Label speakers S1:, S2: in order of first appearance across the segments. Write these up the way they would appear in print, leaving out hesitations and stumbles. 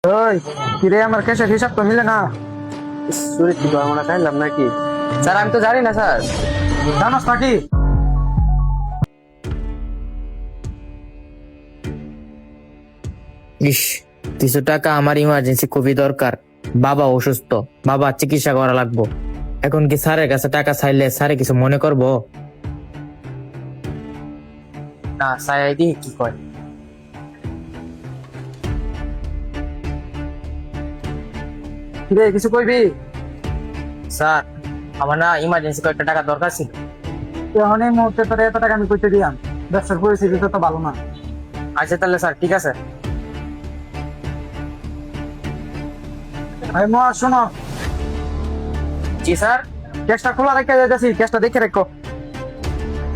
S1: ওই কিরে আমার ক্যাশের হিসাব তো মিলে না।
S2: চুরি কি আমরা খাইলাম নাকি? স্যার আমি তো জানি না স্যার।
S1: জানোস নাকি?
S3: ইস, কিছু টাকা আমার ইমার্জেন্সি খুবই দরকার। বাবা অসুস্থ, বাবা চিকিৎসা করা লাগবো। এখন কি স্যারের কাছে টাকা চাইলে স্যারে কিছু মনে করবো?
S2: না স্যার এদিকে কি কয়?
S1: কিরে কিছু কইবি?
S2: স্যার আমার না ইমার্জেন্সি কয়েকটা টাকা দরকার ছিল।
S1: এখন এই মুহূর্তে তোর এত টাকা আমি কইতে দিয়াম, ব্যবসার পরিস্থিতি তো ভালো না।
S2: আচ্ছা তাহলে স্যার ঠিক আছে।
S1: এই মা শোনো,
S2: জি স্যার।
S1: ক্যাশটা খোলা রেখে যাইতেছি, ক্যাশটা দেখে রেখো।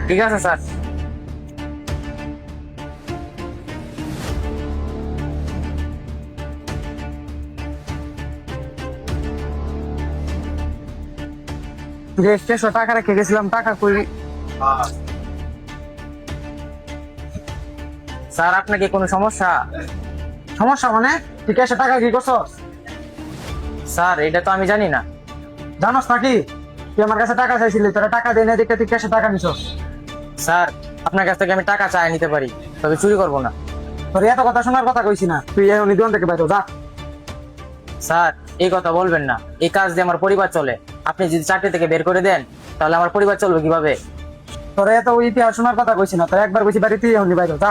S2: ঠিক আছে স্যার।
S1: যে 600 টাকা রেখে গেছিলাম, টাকা কই?
S2: স্যার আপনার কি কোনো সমস্যা?
S1: সমস্যা মানে? তুই ক্যাশে টাকা কি করছস?
S2: স্যার এটা তো আমি জানি না।
S1: জানোস নাকি? তুই আমার কাছে টাকা চাইছিলি, তোরা টাকা দেয় না দেখে তুই ক্যাশে টাকা নিছস।
S2: স্যার আপনার কাছ থেকে আমি টাকা চাই নিতে পারি, তবে চুরি করবো না।
S1: তোর এত কথা শোনার কথা কইছি না, তুই এখন দোকান থেকে বাইরে যা।
S2: স্যার এই কথা বলবেন না, এই কাজ দিয়ে আমার পরিবার চলে। আপনি যদি চাকরি থেকে বের করে দেন তাহলে আমার পরিবার চলবে কিভাবে?
S1: তোর এত ইতিহাস শোনার কথা কইছি না, তোর একবার কইছি বাড়ি, তুই এখন বাইরে যা।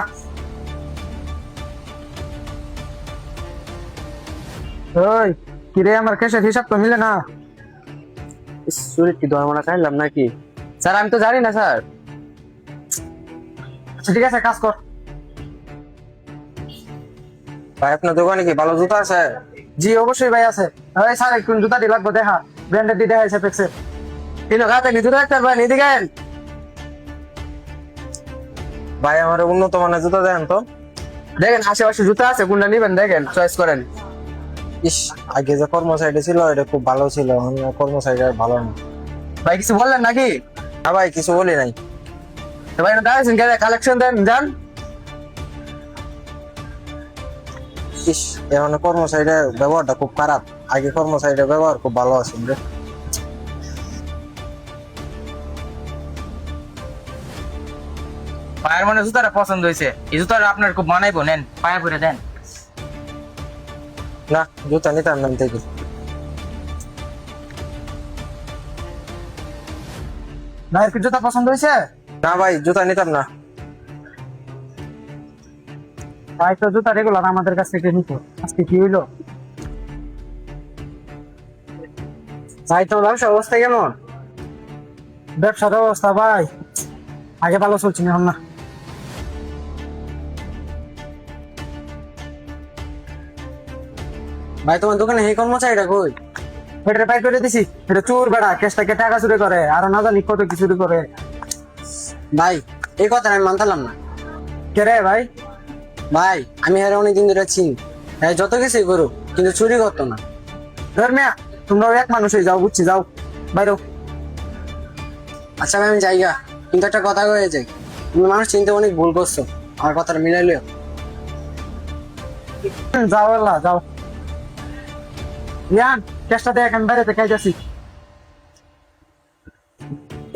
S1: ওই কিরে আমার ক্যাশের হিসাব তো মিলে না।
S2: চুরি কি আমরা খাইলাম নাকি? স্যার আমি তো জানি না স্যার।
S1: আচ্ছা ঠিক আছে, কাজ কর।
S2: ভাই আপনার দোকানে কি ভালো জুতো আছে?
S1: জি অবশ্যই ভাই আছে। এই স্যার একটু জুতা দি লাগবে, দেখা ব্র্যান্ডেড দি দেখা এসে
S2: কিনো গাতে নিতে রাখতে ভাই নিতে গেন। ভাই আমার উন্নত মানের জুতো দেন তো।
S1: দেখেন আশেপাশে জুতা আছে, কোনটা নিবেন দেখেন, চয়েস করেন।
S2: ইস, আগে যে কর্মচারীটা ছিল এটা খুব ভালো ছিল, কর্মচারীটা ভালো না।
S1: ভাই কিছু বললেন নাকি?
S2: না ভাই কিছু বলি নাই।
S1: তো ভাই দাঁড়াইছেন কেন, কালেকশন দেন যান।
S2: ইস, এখন কর্মচারীর ব্যবহারটা খুব খারাপ। আগে কর্মচারীর ব্যবহার খুব ভালো আছে রে। পায়ের মানে জুতাটা পছন্দ হয়েছে, এই জুতাটা আপনার খুব মানাইবো, নেন পায়ে পরে দেন। না জুতা নিতাম নাম থেকে।
S1: ভাইয়ের কি জুতা পছন্দ হয়েছে?
S2: না ভাই জুতা নিতাম না।
S1: ভাই তো জুতা রেগুলার আমাদের কাছ থেকে নিত, আজকে কি হইলো? ভাই তো ব্যবসা অবস্থা কেমন? ব্যবসার অবস্থা ভাই আগে ভালো চলছে না, এখন না।
S2: ভাই তোমার দোকানে এই কর্মচারীটা কই?
S1: এটা পাই করে দিছি, এটা চোর বেড়া, কেসটাকে টাকা চুরি করে, আর না জানি কত কি চুরি করে।
S2: ভাই এই কথা আমি মানতাম না।
S1: কে রে ভাই?
S2: ভাই আমি এর অনেকদিন ধরে চিনি, হ্যাঁ যত কিছুই করুক কিন্তু চুরি করতো না।
S1: ধর মিয়া, তোমরাও এক মানুষই, যাও বুঝছি, যাও বাইরো।
S2: আচ্ছা ভাই আমি যাইগা, কিন্তু একটা কথা হয়ে যাই, তুমি মানুষ চিনতে অনেক ভুল করছো, আমার কথাটা মিলাইলিও।
S1: যাও আল্লাহ যাও। ইয়ান কেসটা দেখ, আমি বাইরে থেকে যাচ্ছি।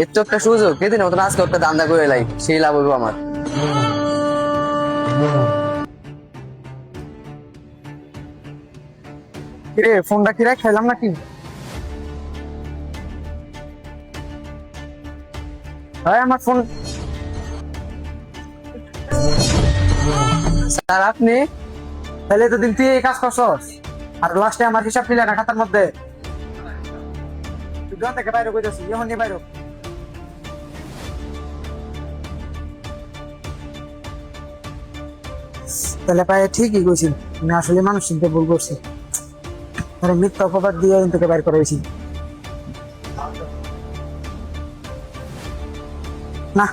S2: এর তো একটা সুযোগ, কেদিন মতন আজকে একটা দান্দা করে লাই, সেই লাভ হইব আমার।
S1: কিরে ফোনটা কি রাখ খাইলাম নাকি? ভাই আমার ফোন।
S2: স্যার আপনি?
S1: তাহলে এতদিন তুই এই কাজ করছস, আর লাস্টে আমার হিসাব নিলে না খাতার মধ্যে। তুই দোকান থেকে বাইরে কইতাছি, এখন নিয়ে বাইরে। তাহলে পায়ে ঠিকই কইছি, আমি আসলে মানুষ চিনতে ভুল করছি। আরে মিথ্যা অপবাদ দিয়ে এখান থেকে বাইর করে হয়েছি। না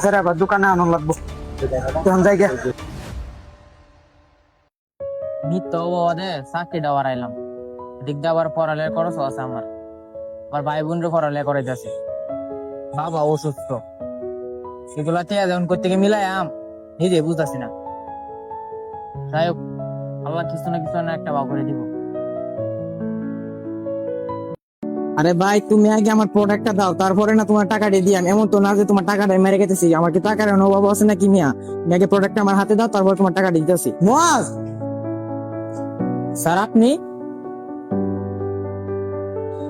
S1: স্যার, আবার দোকানে আনো লাগবো, তখন যাই গিয়া।
S3: মিথ্যা অপবাদে চাকরিটা হারাইলাম। দিক দিয়ে আবার পড়ালেখা খরচ আছে আমার ভাই বোনরে পড়ালেখা করাইতেছে। বাবা অসুস্থ, সেগুলা টিয়া যখন করতে গিয়ে মিলাই নিজে বুঝতেছি না। যাই হোক, আল্লাহ কিছু না কিছু না একটা ভাব করে দিব। আরে ভাই তুমি আগে আমার প্রোডাক্টটা দাও, তারপরে না তোমার টাকাটা দিয়ে আমি। এমন তো না যে তোমার টাকাটা মেরে গেতেছি, আমার কি টাকার অভাব আছে নাকি মিয়া? তুমি আগে প্রোডাক্টটা আমার হাতে দাও, তারপর তোমার টাকা দিতেছি।
S1: মুয়াজ,
S3: স্যার আপনি?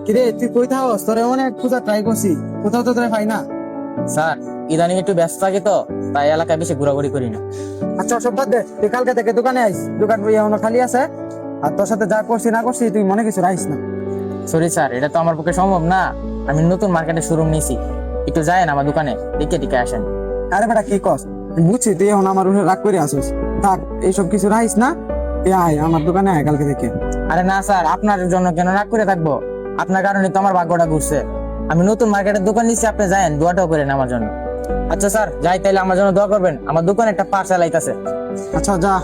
S1: কিরে তুই কই থাকস? তোরে অনেক খোঁজা ট্রাই করছি, কোথাও তো তোরে পাই না।
S3: স্যার ইদানিং একটু ব্যস্ত থাকি তো, তাই এলাকায় বেশি ঘোরাঘুরি করি না।
S1: আচ্ছা সব বাদ দে, তুই কালকে থেকে দোকানে আইস, দোকান এখনো খালি আছে। আর তোর সাথে যা করছি না করছি তুই মনে কিছু রাখিস না।
S3: সরি স্যার, এটা তো আমার পক্ষে সম্ভব না। আমি নতুন মার্কেটে শোরুম নিয়েছি, একটু যায়েন আমার দোকানে, দেখে আসেন।
S1: আরে বেটা কি কস, বুঝছি তুই এখন আমার উপরে রাগ করে আসিস। থাক এইসব কিছু রাখিস না, তুই আয় আমার দোকানে আয় কালকে থেকে।
S3: আরে না স্যার, আপনার জন্য কেন রাগ করে থাকবো? আপনার কারণে তো আমার ভাগ্যটা ঘুরছে। আমি নতুন মার্কেটের দোকান নিচ্ছি, আপনি যায়েন, দোয়াটাও করেন আমার জন্য। আচ্ছা স্যার যাই, তাইলে আমার জন্য দোয়া করবেন। আমার দোকানে একটা পার্সেল আইতাছে।
S1: আচ্ছা যা।